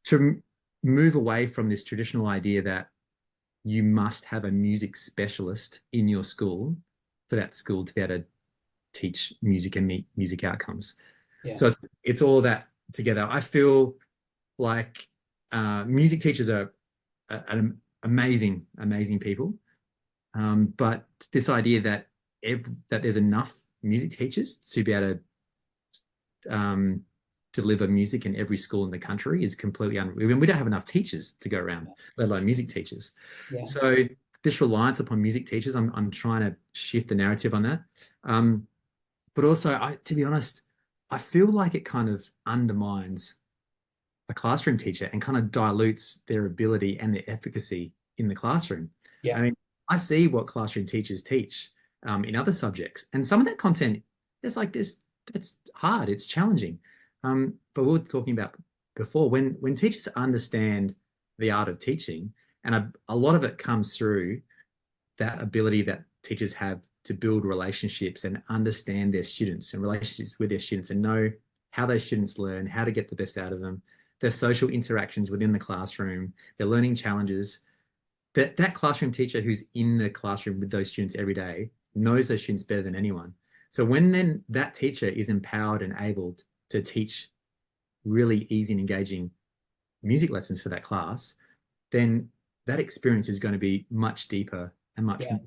to move away from this traditional idea that you must have a music specialist in your school for that school to be able to teach music and meet music outcomes. yeah, So it's all that together. I feel like music teachers are amazing, amazing people. But this idea that that there's enough music teachers to be able to deliver music in every school in the country is completely unreal. I mean, we don't have enough teachers to go around, let alone music teachers. yeah, So this reliance upon music teachers, I'm trying to shift the narrative on that. But also, to be honest, I feel like it kind of undermines a classroom teacher and kind of dilutes their ability and their efficacy in the classroom. I yeah, mean, I see what classroom teachers teach in other subjects, and some of that content is like this. It's hard. It's challenging. But we were talking about before when teachers understand the art of teaching, and a lot of it comes through that ability that teachers have to build relationships and understand their students and relationships with their students and know how those students learn, how to get the best out of them, their social interactions within the classroom, their learning challenges. That classroom teacher who's in the classroom with those students every day knows those students better than anyone. So when then that teacher is empowered and able to teach really easy and engaging music lessons for that class, then that experience is going to be much deeper and much yeah.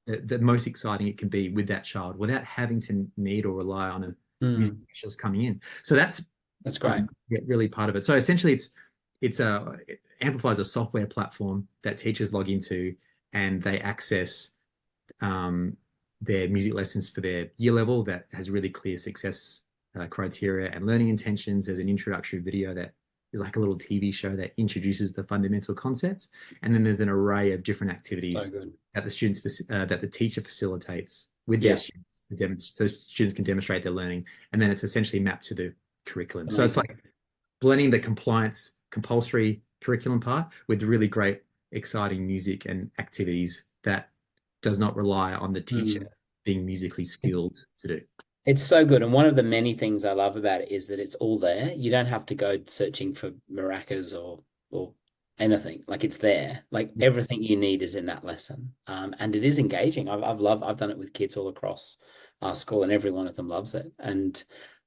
the most exciting it can be with that child without having to need or rely on a music Mm, specialist coming in. So that's that's great. really part of it. So essentially, it amplifies a software platform that teachers log into and they access their music lessons for their year level that has really clear success criteria and learning intentions. There's an introductory video that is like a little TV show that introduces the fundamental concepts, and then there's an array of different So activities good. that the teacher facilitates with their Yeah, students, so students can demonstrate their learning, and then it's essentially mapped to the curriculum. So it's amazing. like blending the compliance compulsory curriculum part with really great, exciting music and activities that does not rely on the teacher Mm. being musically skilled to do. It's so good. And one of the many things I love about it is that it's all there. You don't have to go searching for maracas or anything. Like it's there. Like everything you need is in that lesson. And it is engaging. I've done it with kids all across our school and every one of them loves it. And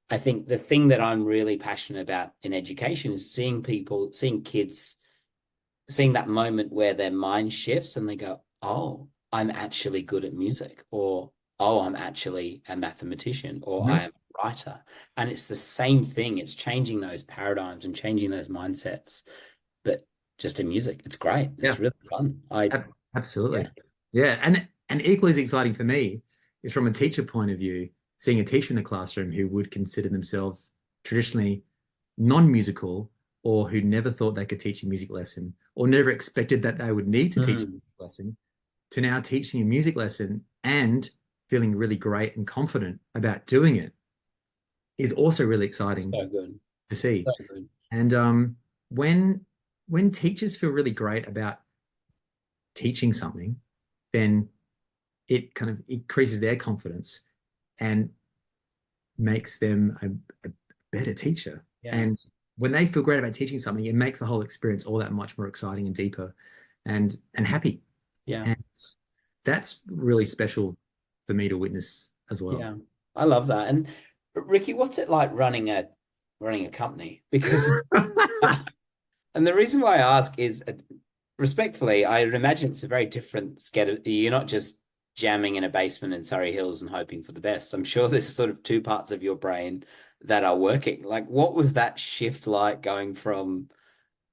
I think the thing that I'm really passionate about in education is seeing kids, seeing that moment where their mind shifts and they go, oh, I'm actually good at music, or oh, I'm actually a mathematician, or I Mhm. am a writer. And it's the same thing. It's changing those paradigms and changing those mindsets, but just in music. It's great. Yeah, It's really fun. Yeah, absolutely. Yeah, and equally as exciting for me is from a teacher point of view, seeing a teacher in the classroom who would consider themselves traditionally non-musical or who never thought they could teach a music lesson or never expected that they would need to teach a mm, music lesson to now teaching a music lesson and feeling really great and confident about doing it is also really exciting so good. to see. So good. And when when teachers feel really great about teaching something, then it kind of increases their confidence and makes them a better teacher. Yeah. And when they feel great about teaching something, it makes the whole experience all that much more exciting and deeper and happy. Yeah. And that's really special for me to witness as well. Yeah. I love that. And Ricky, what's it like running a company? Because and the reason why I ask is respectfully, I would imagine it's a very different schedule. You're not just jamming in a basement in Surrey Hills and hoping for the best. I'm sure there's sort of two parts of your brain that are working. Like, what was that shift like going from,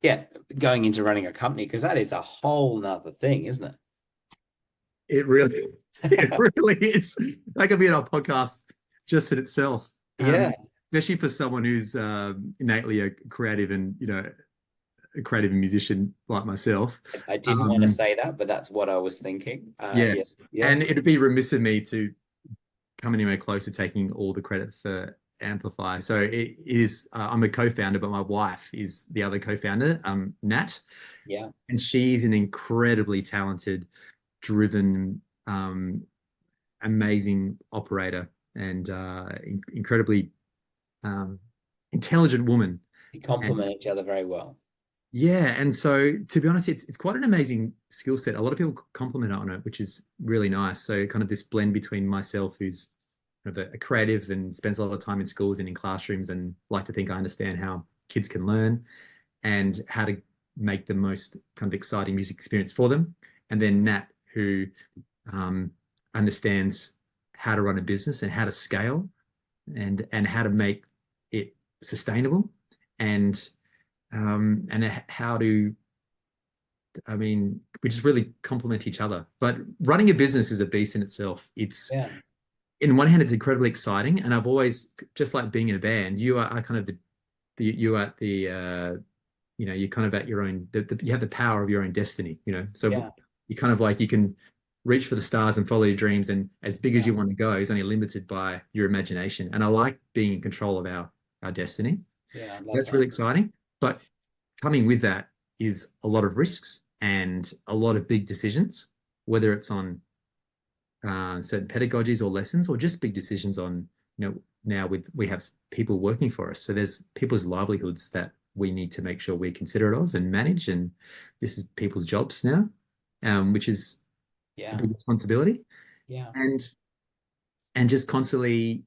yeah, going into running a company? Because that is a whole nother thing, isn't It really, it it? really is. That could be on a podcast just in itself. Yeah, Especially for someone who's innately a creative and a creative musician like myself. I didn't want to Um, say that, but that's what I was thinking. Yes, yes, yeah, and it'd be remiss of me to come anywhere close to taking all the credit for Amplify. So it is, I'm a co-founder, but my wife is the other co-founder, Nat, Yeah. and she's an incredibly talented, driven, amazing operator and incredibly um, intelligent woman. You And complement each other very well. yeah, and so to be honest, it's quite an amazing skill set. A lot of people compliment on it, which is really nice. So kind of this blend between myself, who's kind of a creative and spends a lot of time in schools and in classrooms, and like to think I understand how kids can learn and how to make the most kind of exciting music experience for them. And then Nat, who um, understands how to run a business and how to scale and how to make it sustainable and how to, I mean, we just really complement each other. But running a business is a beast in itself. It's, Yeah. in one hand, it's incredibly exciting, and I've always, just like being in a band, you are kind of you are at the you're kind of at your own, you have the power of your own destiny, so Yeah. you kind of like, you can reach for the stars and follow your dreams, and as big as Yeah. you want to go is only limited by your imagination. And I like being in control of our destiny. Yeah. I So love that's really that. exciting. But coming with that is a lot of risks and a lot of big decisions, whether it's on certain pedagogies or lessons, or just big decisions on, now we have people working for us. So there's people's livelihoods that we need to make sure we're considerate of and manage. And this is people's jobs now, which is a Yeah. big responsibility. Yeah. And just constantly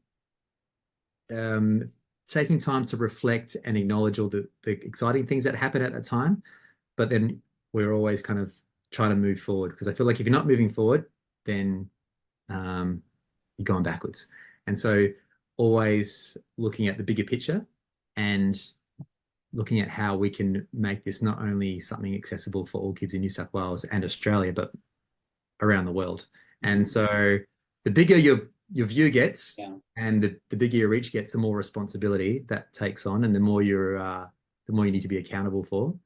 um, taking time to reflect and acknowledge all the exciting things that happen at that time. But then we're always kind of trying to move forward, because I feel like if you're not moving forward, then um, you're going backwards. And so always looking at the bigger picture and looking at how we can make this not only something accessible for all kids in New South Wales and Australia, but around the world. And Mm. so the bigger your view gets, Yeah. and the bigger your reach gets, the more responsibility that takes on, and the more you need to be accountable for,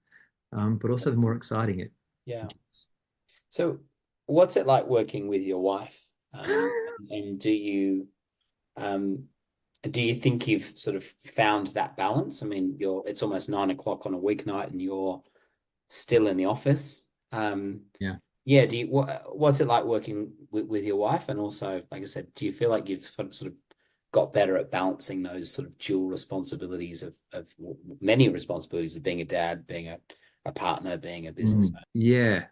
but also the more exciting it Yeah. gets. So, what's it like working with your wife? And um, do you think you've sort of found that balance? I mean, it's almost 9 o'clock on a weeknight and you're still in the office. Yeah. Yeah, what's it like working with your wife? And also, like I said, do you feel like you've sort of got better at balancing those sort of dual responsibilities of many responsibilities of being a dad, being a partner, being a business owner? Yeah.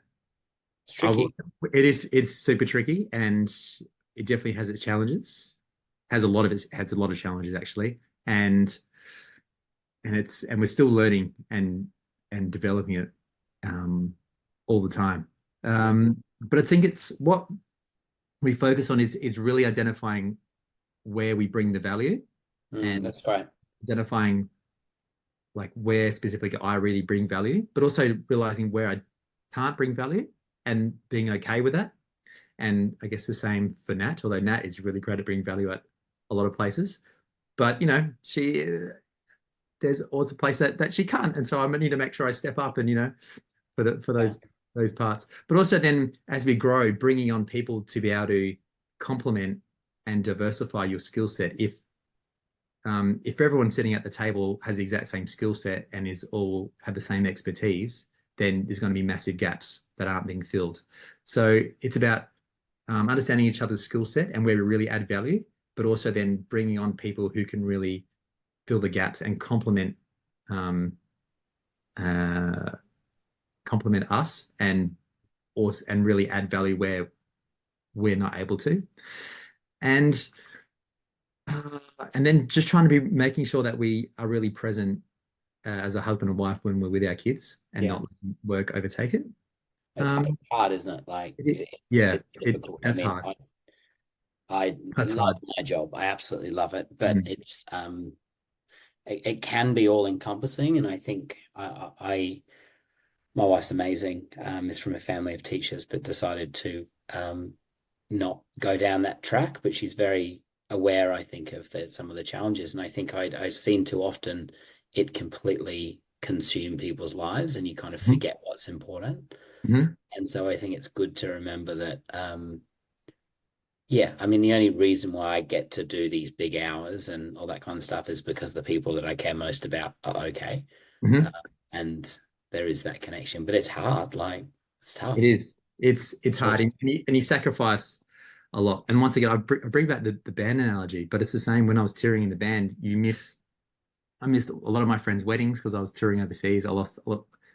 It's I will, tricky. it's super tricky, and it definitely has its challenges. Has a lot of challenges actually. And we're still learning and developing it all the time. Yeah. But I think it's what we focus on is really identifying where we bring the value, and That's great. identifying like where specifically I really bring value, but also realizing where I can't bring value and being okay with that. And I guess the same for Nat, although Nat is really great at bringing value at a lot of places. But she there's always a place that she can't, and so I need to make sure I step up and for Yeah. those parts. But also then as we grow, bringing on people to be able to complement and diversify your skill set. If everyone sitting at the table has the exact same skill set and is all have the same expertise, then there's going to be massive gaps that aren't being filled. So it's about understanding each other's skill set and where we really add value, but also then bringing on people who can really fill the gaps and um, uh, complement us, and really add value where we're not able to. And uh, and then just trying to be making sure that we are really present as a husband and wife when we're with our kids, and Yeah. not letting work overtake it. It's Um, hard, isn't it? yeah, It's difficult. I that's mean, hard. I That's love hard. my job. I absolutely love it, but Mm. it can be all encompassing. And I think my wife's amazing. Is from a family of teachers, but decided to not go down that track. But she's very aware, I think, of some of the challenges. And I think I've seen too often it completely consume people's lives, and you kind of Mhm. forget what's important. Mhm. And so I think it's good to remember that Yeah, I mean, the only reason why I get to do these big hours and all that kind of stuff is because the people that I care most about are okay. Uh, Mhm. and there is that connection, but it's hard. Like, it's It tough. is. It's It's real hard, tough. and you sacrifice a lot. And once again, I bring back the band analogy, but it's the same when I was touring in the band. I missed a lot of my friends' weddings because I was touring overseas.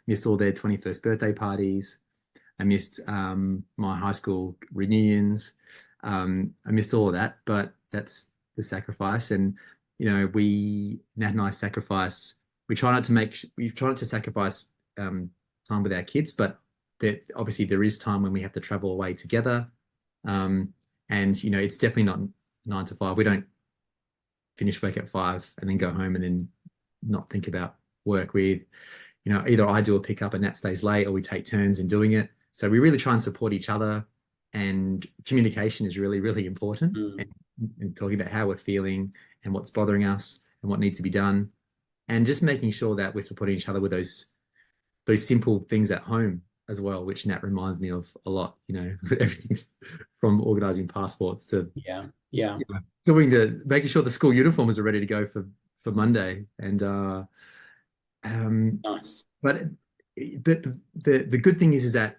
Missed all their 21st birthday parties. I missed my high school reunions. I missed all of that, but that's the sacrifice. And Nat and I sacrifice. We try not to sacrifice time with our kids, but obviously there is time when we have to travel away together. Um, and it's definitely not 9 to 5. We don't finish work at 5 and then go home and then not think about work. Either I do a pickup and Nat stays late, or we take turns in doing it. So we really try and support each other, and communication is really, really important. Mm, And talking about how we're feeling and what's bothering us and what needs to be done, and just making sure that we're supporting each other with those simple things at home as well, which Nat reminds me of a lot. Everything from organizing passports to yeah, yeah, making sure the school uniforms are ready to go for Monday, and nice. but the good thing is that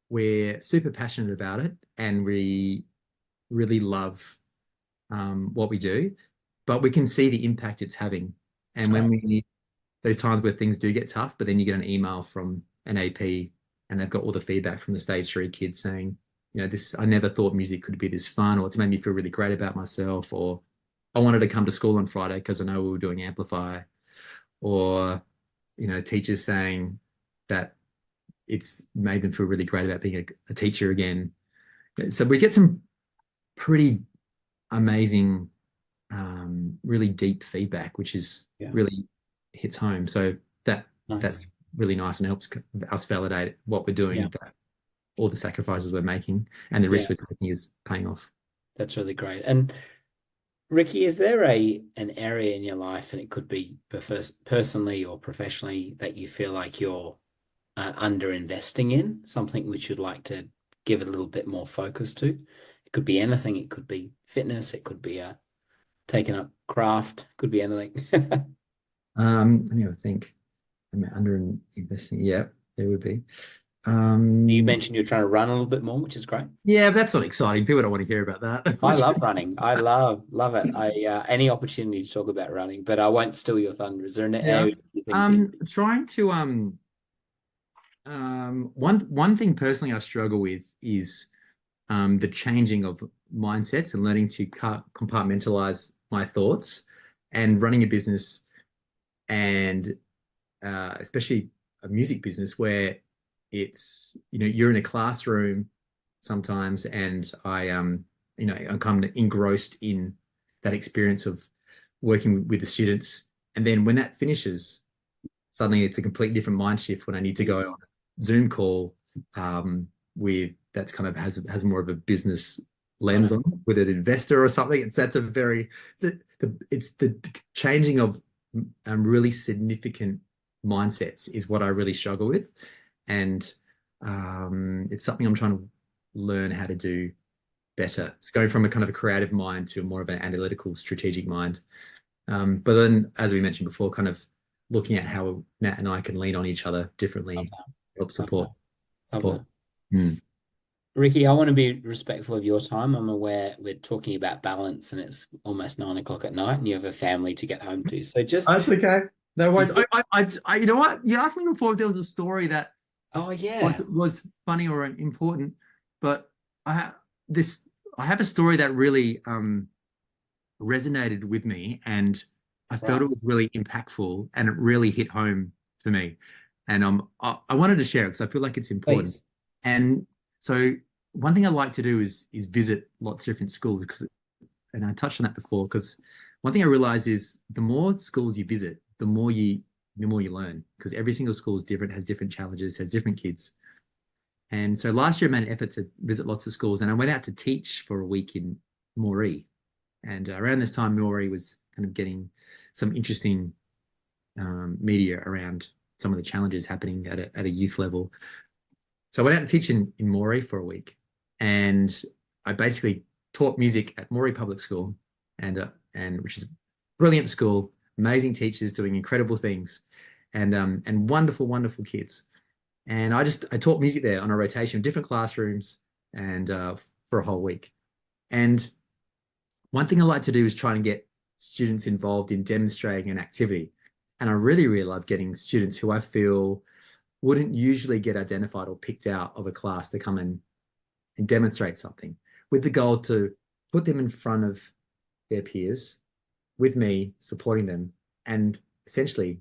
we're super passionate about it, and we really love what we do, but we can see the impact it's having. It's And great. when we those times where things do get tough, but then you get an email from an AP and they've got all the feedback from the stage 3 kids saying, this I never thought music could be this fun, or it's made me feel really great about myself, or I wanted to come to school on Friday because I know we were doing Amplify, or teachers saying that it's made them feel really great about being a teacher again. So we get some pretty amazing, really deep feedback, which is Yeah, really hits home. So that's nice. really nice and helps us validate what we're doing, Yeah, that all the sacrifices we're making and the yeah, risk we're taking is paying off. that's really great. And Ricky, is there an area in your life, and it could be personally or professionally, that you feel like you're under investing in, something which you'd like to give a little bit more focus to? It could be anything. It could be fitness. It could be taking up craft. It could be anything. Let me have a think. I'm under investing. Yeah, there would be. You Um, mentioned you're trying to run a little bit more, which is great. yeah, but that's not exciting. People don't want to hear about that. I love running. I love it. I any opportunity to talk about running, but I won't steal your thunder. Is there an Yeah. area you think you? Trying to one thing personally I struggle with is the changing of mindsets and learning to compartmentalize my thoughts, and running a business, and especially a music business where it's you're in a classroom sometimes, and I'm kind of engrossed in that experience of working with the students, and then when that finishes, suddenly it's a completely different mind shift when I need to go on a Zoom call with that's kind of has more of a business Got lens it. on it, with an investor or something. It's the changing of really significant mindsets is what I really struggle with, and it's something I'm trying to learn how to do better. It's going from a kind of a creative mind to more of an analytical, strategic mind. But then, as we mentioned before, kind of looking at how Nat and I can lean on each other Love differently, that. help Love support that. Love support. that. Hmm. Ricky, I want to be respectful of your time. I'm aware we're talking about balance and it's almost 9 o'clock at night and you have a family to get home to. So just, That's okay. No worries. is it? You know what? You asked me before if there was a story that Oh, was, yeah. was funny or important, but I ha this I have a story that really resonated with me, and I felt Right. it was really impactful, and it really hit home for me. And I wanted to share it because I feel like it's important. Please. And so one thing I like to do is visit lots of different schools, and I touched on that before, because one thing I realize is the more schools you visit, the more you learn, because every single school is different, has different challenges, has different kids. And so last year I made an effort to visit lots of schools, and I went out to teach for a week in Moree. And around this time, Moree was kind of getting some interesting media around some of the challenges happening at a youth level. So I went out to teach in Moree for a week, and I basically taught music at Moree Public School, and which is a brilliant school, amazing teachers doing incredible things, and wonderful, wonderful kids. And I taught music there on a rotation of different classrooms and for a whole week. And one thing I like to do is try and get students involved in demonstrating an activity. And I really, really love getting students who I feel wouldn't usually get identified or picked out of a class to come in and demonstrate something, with the goal to put them in front of their peers with me supporting them, and essentially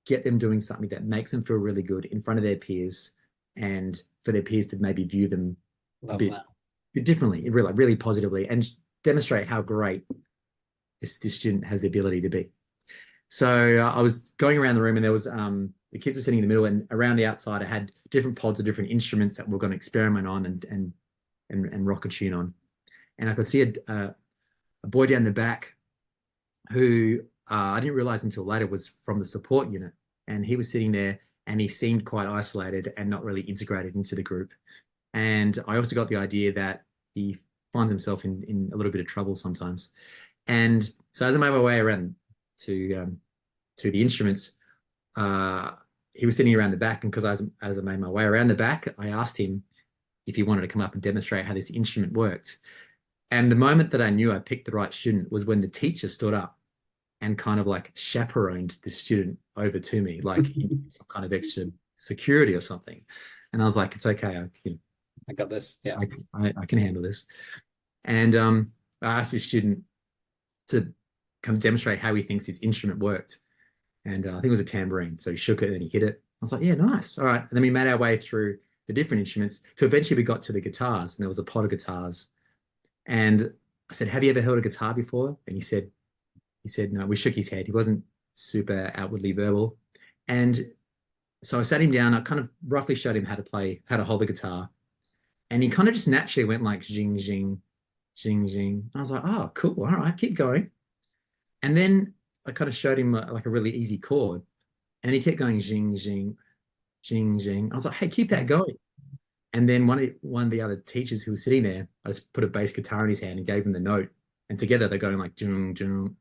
get them doing something that makes them feel really good in front of their peers, and for their peers to maybe view them a Love bit, that. bit differently, really, really positively, and demonstrate how great this student has the ability to be. So I was going around the room, and there was the kids were sitting in the middle, and around the outside I had different pods of different instruments that we're going to experiment on and rock a tune on. And I could see a boy down the back who I didn't realize until later was from the support unit. And he was sitting there, and he seemed quite isolated and not really integrated into the group. And I also got the idea that he finds himself in a little bit of trouble sometimes. And so as I made my way around to the instruments, he was sitting around the back. And because as I made my way around the back, I asked him if he wanted to come up and demonstrate how this instrument worked. And the moment that I knew I picked the right student was when the teacher stood up and kind of like chaperoned the student over to me, like he needed some kind of extra security or something. And I was like, it's okay. I got this. Yeah. I can handle this. And I asked this student to kind of demonstrate how he thinks his instrument worked. And I think it was a tambourine. So he shook it and he hit it. I was like, yeah, nice. All right. And then we made our way through the different instruments to eventually we got to the guitars, and there was a pot of guitars. And I said, have you ever held a guitar before? And he said, no. We shook his head. He wasn't super outwardly verbal. And so I sat him down. I kind of roughly showed him how to hold the guitar. And he kind of just naturally went like zing, zing, zing, zing. I was like, oh, cool. All right, keep going. And then I kind of showed him like a really easy chord. And he kept going zing, zing, zing, zing. I was like, hey, keep that going. And then one of the other teachers who was sitting there, I just put a bass guitar in his hand and gave him the note. And together they're going like jung, jung,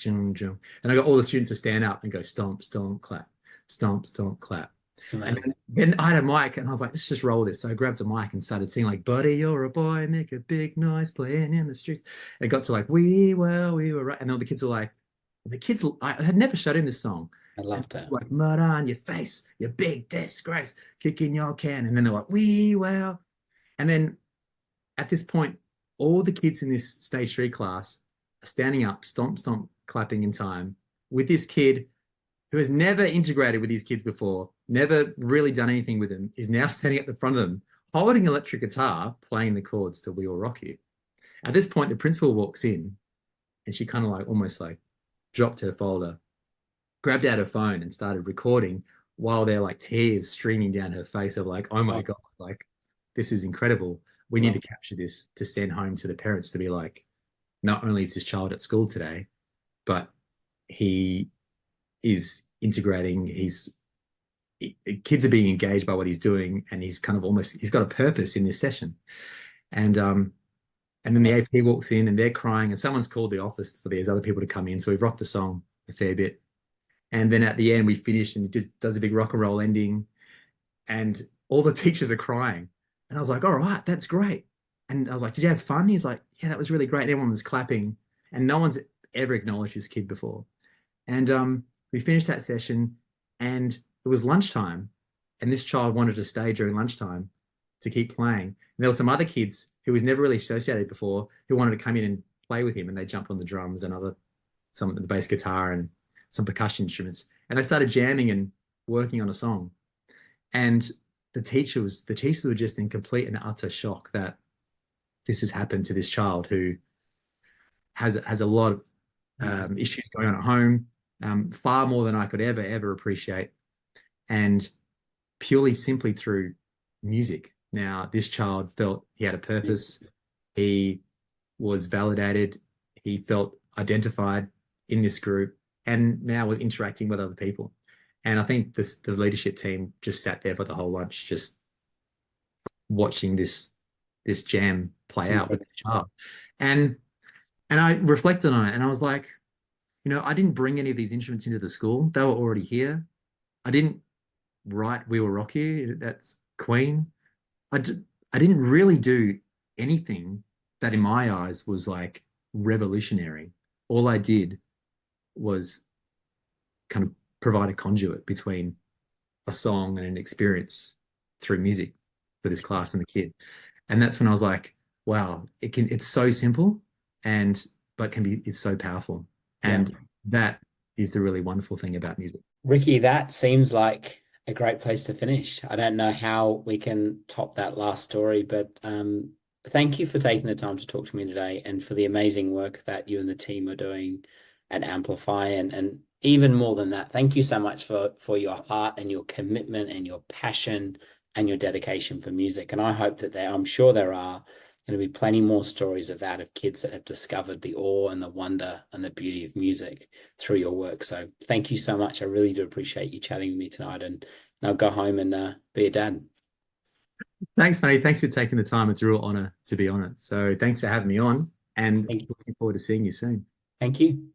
jung, jung. And I got all the students to stand up and go stomp, stomp, clap, stomp, stomp, clap. And then I had a mic, and I was like, let's just roll this. So I grabbed a mic and started singing like, buddy, you're a boy, make a big noise playing in the streets. And it got to like, we were right. And all the kids were like, I had never showed him this song. I loved that. Like, mud on your face, you big disgrace, kicking your can. And then they're like, we will. And then at this point, all the kids in this stage 3 class are standing up, stomp, stomp, clapping in time with this kid who has never integrated with these kids before, never really done anything with them, is now standing at the front of them, holding an electric guitar, playing the chords to We Will Rock You. At this point, the principal walks in, and she kind of like almost like dropped her folder, grabbed out her phone and started recording while they're like tears streaming down her face of like, oh my God, like this is incredible. We need to capture this to send home to the parents to be like, not only is his child at school today, but he is integrating. Kids are being engaged by what he's doing, and he's kind of he's got a purpose in this session. And then the AP walks in and they're crying, and someone's called the office for these other people to come in. So we've rocked the song a fair bit. And then at the end, we finish, and he does a big rock and roll ending, and all the teachers are crying. And I was like, all right, that's great. And I was like, did you have fun? He's like, yeah, that was really great. And everyone was clapping, and no one's ever acknowledged this kid before. And we finished that session, and it was lunchtime, and this child wanted to stay during lunchtime to keep playing. And there were some other kids who was never really associated before who wanted to come in and play with him, and they jumped on the drums and some of the bass guitar and some percussion instruments, and they started jamming and working on a song. And the teachers were just in complete and utter shock that this has happened to this child who has a lot of issues going on at home, far more than I could ever appreciate, and purely simply through music. Now, this child felt he had a purpose. He was validated. He felt identified in this group, and now was interacting with other people. And I think the leadership team just sat there for the whole lunch, just watching this this jam It's play out with incredible. the child. And I reflected on it and I was like, I didn't bring any of these instruments into the school. They were already here. I didn't write We Will Rock You. That's Queen. I, d- I didn't really do anything that in my eyes was like revolutionary. All I did was kind of provide a conduit between a song and an experience through music for this class and the kid. And that's when I was like, wow, it's so simple and but it's so powerful. Yeah. And that is the really wonderful thing about music. Ricky, that seems like a great place to finish. I don't know how we can top that last story, but thank you for taking the time to talk to me today and for the amazing work that you and the team are doing at Amplify. And even more than that, thank you so much for your heart and your commitment and your passion and your dedication for music. And I hope that I'm sure there are going to be plenty more stories of that, of kids that have discovered the awe and the wonder and the beauty of music through your work. So thank you so much. I really do appreciate you chatting with me tonight. And I'll go home and be a dad. Thanks, mate. Thanks for taking the time. It's a real honor to be on it. So thanks for having me on and Thank you. looking forward to seeing you soon. Thank you.